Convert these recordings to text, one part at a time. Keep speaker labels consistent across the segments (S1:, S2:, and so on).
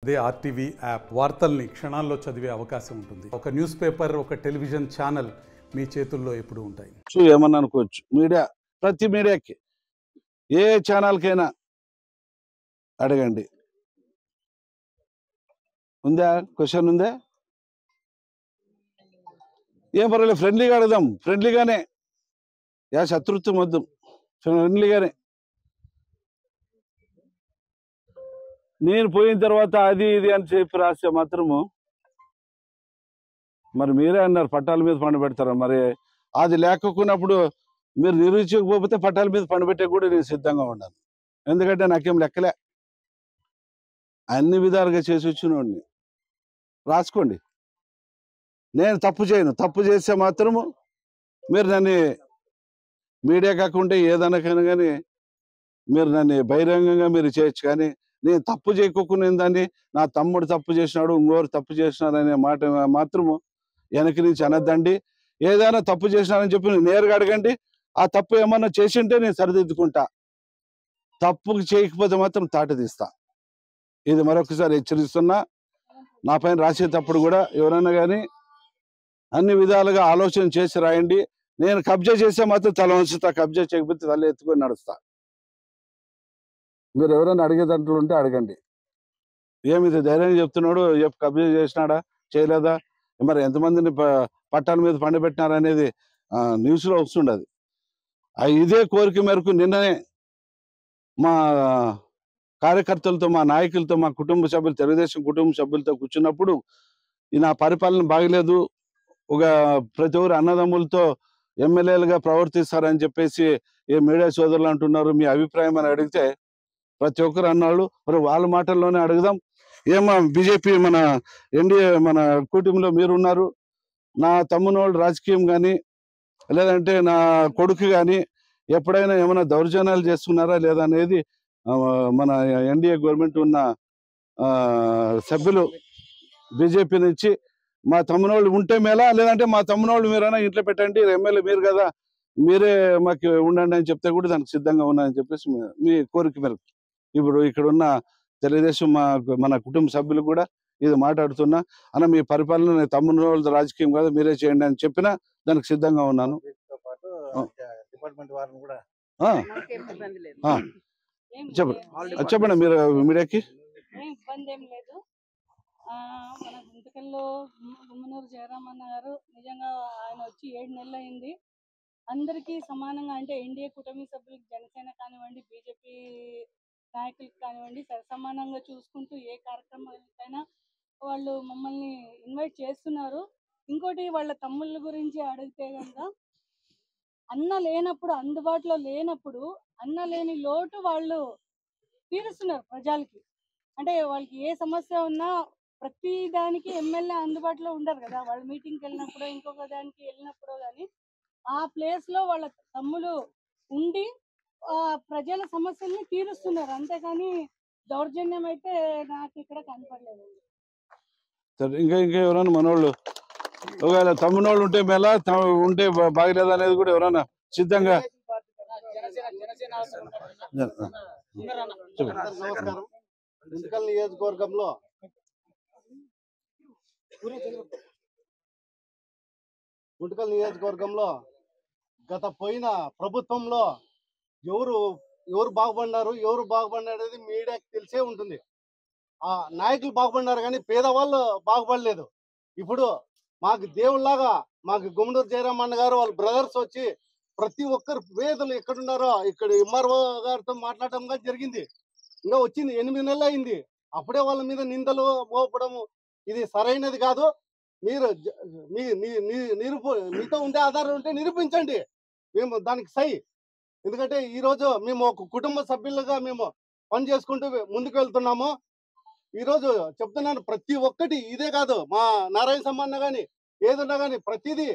S1: అదే RTV app వార్తల్ని క్షణాల్లో చదివే అవకాశం ఉంటుంది. ఒక న్యూస్ పేపర్, ఒక టెలివిజన్ ఛానల్ మీ చేతుల్లో ఎప్పుడూ ఉంటాయి.
S2: ఏమన్నా అనుకోవచ్చు. మీడియా, ప్రతి మీడియాకి, ఏ ఛానల్కైనా అడగండి. ఉందా? క్వశ్చన్ ఉందా? ఏం పర్వాలేదు, ఫ్రెండ్లీగా అడుగుదాం. ఫ్రెండ్లీగానే, శత్రుత్వం వద్దు, ఫ్రెండ్లీగానే. నేను పోయిన తర్వాత అది ఇది అని చెప్పి రాస్తే మాత్రము మరి మీరే అన్నారు పట్టాల మీద పండబెడతారా? మరి అది లేకున్నప్పుడు మీరు నిరూపించకపోతే పట్టాల మీద పండబెట్టే కూడా నేను సిద్ధంగా ఉన్నాను. ఎందుకంటే నాకేం లెక్కలే, అన్ని విధాలుగా చేసి వచ్చినోడిని. రాసుకోండి. నేను తప్పు చేయను. తప్పు చేస్తే మాత్రము మీరు నన్ను మీడియా కాకుండా ఏదైనా కానీ మీరు నన్ను బహిరంగంగా మీరు చేయొచ్చు. కానీ నేను తప్పు చేయకోకుండా దాన్ని నా తమ్ముడు తప్పు చేసినాడు, ఇంకోరు తప్పు చేసినాడు అనే మాట మాత్రము వెనక నుంచి అనద్దండి. ఏదైనా తప్పు చేసినారని చెప్పి నేరుగా అడగండి. ఆ తప్పు ఏమన్నా చేసింటే నేను సరిదిద్దుకుంటా. తప్పు చేయకపోతే మాత్రం తాట తీస్తా. ఇది మరొకసారి హెచ్చరిస్తున్నా. నా పైన రాసేటప్పుడు కూడా ఎవరైనా కానీ అన్ని విధాలుగా ఆలోచన చేసి రాయండి. నేను కబ్జా చేస్తే మాత్రం తల వంచుతా, కబ్జా చేయకపోతే తల ఎత్తుకొని నడుస్తా. మీరు ఎవరైనా అడిగే దాంట్లో ఉంటే అడగండి. ఏమిది ధైర్యంగా చెప్తున్నాడు, కబ్జా చేసినాడా చేయలేదా, మరి ఎంతమందిని పట్టాల మీద పండబెట్టినారనేది న్యూస్లో వస్తుండదు. ఇదే కోరిక మేరకు నిన్ననే మా కార్యకర్తలతో, మా నాయకులతో, మా కుటుంబ సభ్యులు, తెలుగుదేశం కుటుంబ సభ్యులతో కూర్చున్నప్పుడు నా పరిపాలన బాగలేదు, ఒక ప్రతి ఒక్కరు అన్నదమ్ములతో ఎమ్మెల్యేలుగా ప్రవర్తిస్తారని చెప్పేసి ఏ మీడియా సోదరులు అంటున్నారు, మీ అభిప్రాయం అని అడిగితే ప్రతి ఒక్కరు అన్నాళ్ళు. మరి వాళ్ళ మాటల్లోనే అడుగుదాం. ఏమో బీజేపీ మన ఎన్డీఏ మన కూటమిలో మీరున్నారు. నా తమ్మునోళ్ళు రాజకీయం కానీ లేదంటే నా కొడుకు కానీ ఎప్పుడైనా ఏమైనా దౌర్జన్యాలు చేస్తున్నారా లేదా అనేది మన ఎన్డీఏ గవర్నమెంట్ ఉన్న సభ్యులు బీజేపీ నుంచి మా తమ్మునోళ్ళు ఉంటే మేలా, లేదంటే మా తమ్మునోళ్ళు మీరైనా ఇంట్లో పెట్టండి, ఎమ్మెల్యే మీరు కదా, మీరే మాకు ఉండండి అని చెప్తే కూడా దానికి సిద్ధంగా ఉన్నాయని చెప్పేసి మీ కోరిక మేరకు ఇప్పుడు ఇక్కడ ఉన్న తెలుగుదేశం మన కుటుంబ సభ్యులు కూడా ఇది మాట్లాడుతున్నా. అన్న మీ పరిపాలన తమ్మునోళ్ళ రాజకీయం కదా, మీరే చేయండి అని చెప్పినా దానికి సిద్ధంగా ఉన్నాను. చెప్పండి మీరు మీడియాకి.
S3: ఇబ్బంది ఏం లేదు. మన గుంతకల్లో గుమ్మనూరు జయరామన్న గారు నిజంగా ఆయన వచ్చి 7 నెలలు అయింది. అందరికీ సమానంగా, అంటే ఎన్డీఏ కూటమి సభ్యులకి, జనసేన కానివ్వండి, బీజేపీ నాయకులకు కానివ్వండి, సమానంగా చూసుకుంటూ ఏ కార్యక్రమాలకైనా వాళ్ళు మమ్మల్ని ఇన్వైట్ చేస్తున్నారు. ఇంకోటి వాళ్ళ తమ్ముళ్ళ గురించి అడిగితే కనుక, అన్న లేనప్పుడు, అందుబాటులో లేనప్పుడు అన్న లేని లోటు వాళ్ళు తీరుస్తున్నారు ప్రజలకి. అంటే వాళ్ళకి ఏ సమస్య ఉన్నా ప్రతి దానికి ఎమ్మెల్యే అందుబాటులో ఉండరు కదా, వాళ్ళు మీటింగ్కి వెళ్ళినప్పుడు ఇంకొక దానికి వెళ్ళినప్పుడు కానీ ఆ ప్లేస్లో వాళ్ళ తమ్ముడు ఉండి ప్రజల సమస్యల్ని తీరుస్తున్నారు. అంతేకాని దౌర్జన్యం అయితే నాకు ఇక్కడ కనపడలేదు.
S2: ఇంకా ఎవరైనా మనోళ్ళు ఒకవేళ తమ్మునోళ్ళు ఉంటే మేళ ఉంటే బాగలేదు అనేది కూడా ఎవరైనా సిద్ధంగా.
S4: నమస్కారం. గుంతకల్ నియోజకవర్గంలో గత పోయిన ప్రభుత్వంలో ఎవరు బాగుపడినారు, ఎవరు బాగుపడినారనేది మీడియాకి తెలిసే ఉంటుంది. ఆ నాయకులు బాగుపడినారు కానీ పేదవాళ్ళు బాగుపడలేదు. ఇప్పుడు మాకు దేవుళ్ళలాగా మాకు గుమ్మనూరు జయరామన్న గారు వాళ్ళ బ్రదర్స్ వచ్చి ప్రతి ఒక్కరు పేదలు ఎక్కడున్నారో ఇక్కడ ఎంఆర్ఓ గారితో మాట్లాడటం జరిగింది. ఇంకా వచ్చింది 8 నెలలు అయింది. అప్పుడే వాళ్ళ మీద నిందలు మోపడము ఇది సరైనది కాదు. మీరు మీతో ఉండే ఆధారం ఉంటే నిరూపించండి, మేము దానికి సై. ఎందుకంటే ఈరోజు మేము ఒక కుటుంబ సభ్యులుగా మేము పని చేసుకుంటూ ముందుకు వెళ్తున్నాము. ఈరోజు చెప్తున్నాను, ప్రతి ఒక్కటి ఇదే కాదు, మా నారాయణ సమ్మన్న కానీ ఏదున్నా కానీ ప్రతిదీ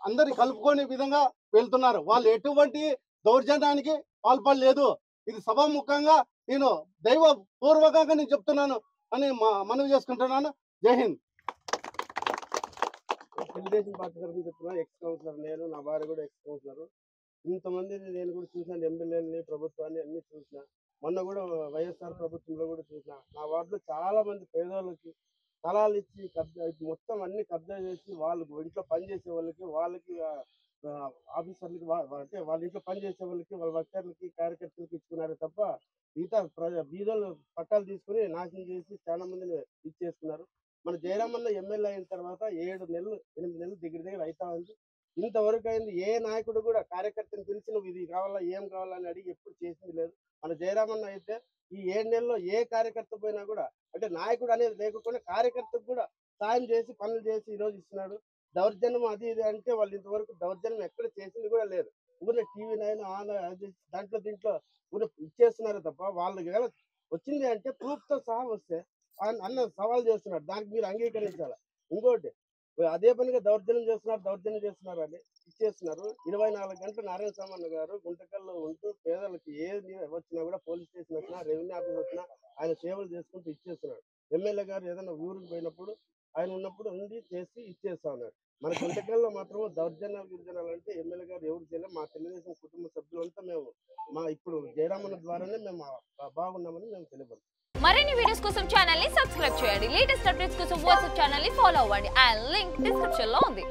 S4: అందరి కలుపుకునే విధంగా వెళ్తున్నారు. వాళ్ళు ఎటువంటి దౌర్జన్యానికి పాల్పడలేదు. ఇది సభాముఖంగా నేను దైవ పూర్వకంగా నేను చెప్తున్నాను అని మనవి చేసుకుంటున్నాను. జై హింద్.
S5: తెలుగుదేశం పార్టీ తరఫున చెప్తున్నా. ఎక్స్ కౌన్సిలర్ నేను, నా భార్య కూడా ఎక్స్ కౌన్సిలర్. ఇంతమంది నేను కూడా చూసాను, ఎమ్మెల్యేలని, ప్రభుత్వాన్ని అన్ని చూసిన. మొన్న కూడా వైఎస్ఆర్ ప్రభుత్వంలో కూడా చూసిన నా వార్డులో చాలా మంది పేదోళ్ళకి స్థలాలు ఇచ్చి కబ్జా మొత్తం అన్ని కబ్జా చేసి వాళ్ళకి ఇంట్లో పనిచేసే వాళ్ళకి ఆఫీసర్లకి అంటే వాళ్ళ ఇంట్లో పనిచేసే వాళ్ళ వర్కర్లకి కార్యకర్తలకి ఇచ్చుకున్నారే తప్ప మిగతా బీదోళ్ళు పట్టాలు తీసుకుని నాశనం చేసి చాలా మందిని ఇచ్చేసుకున్నారు. మన జయరామన్న ఎమ్మెల్యే అయిన తర్వాత 7 నెలలు 8 నెలలు దగ్గర అవుతా ఉంది. ఇంతవరకు అయింది ఏ నాయకుడు కూడా కార్యకర్తను పిలిచి నువ్వు ఇది కావాలా ఏం కావాలా అని అడిగి ఎప్పుడు చేసింది లేదు. మన జయరామన్న అయితే ఈ 7 నెలల్లో ఏ కార్యకర్త పోయినా కూడా అంటే నాయకుడు అనేది లేకపోయినా కార్యకర్తకు కూడా సాయం చేసి పనులు చేసి ఈరోజు ఇస్తున్నాడు. దౌర్జన్యం అది ఇది అంటే వాళ్ళు ఇంతవరకు దౌర్జన్యం ఎక్కడ చేసింది కూడా లేదు. ఊరిలో TV9 అది దీంట్లో ఊరిలో ఇచ్చేస్తున్నారు తప్ప వాళ్ళకి వచ్చింది అంటే ప్రూఫ్ తో సహా వస్తే అన్న సవాల్ చేస్తున్నాడు, దానికి మీరు అంగీకరించాలి. ఇంకోటి అదే పనిగా దౌర్జన్యం చేస్తున్నారు అని ఇచ్చేస్తున్నారు. 24 గంటలు నారాయణ సామన్న గారు గుంటకల్లో ఉంటూ పేదలకు ఏది వచ్చినా కూడా పోలీస్ స్టేషన్ వచ్చినా రెవెన్యూ ఆఫీస్ వచ్చినా ఆయన సేవలు చేసుకుంటూ ఇచ్చేస్తున్నాడు. ఎమ్మెల్యే గారు ఏదైనా ఊరికి పోయినప్పుడు ఆయన ఉన్నప్పుడు ఉండి చేసి ఇచ్చేస్తా ఉన్నారు. మన గుంటకల్లో మాత్రం గిరిజనాలు అంటే ఎమ్మెల్యే గారు ఎవరు చేయలేదు. మా తెలుగుదేశం కుటుంబ సభ్యులంతా మేము ఇప్పుడు జయరామన్న ద్వారానే మేము బాగున్నామని మేము తెలియపరుస్తాం.
S6: మరిన్ని వీడియోస్ కోసం ఛానల్ ని సబ్స్క్రైబ్ చేయండి. లేటెస్ట్ అప్డేట్స్ కోసం వాట్సాప్ ఛానల్ ని ఫాలో అవ్వండి. ఆ లింక్ డిస్క్రిప్షన్ లో ఉంది.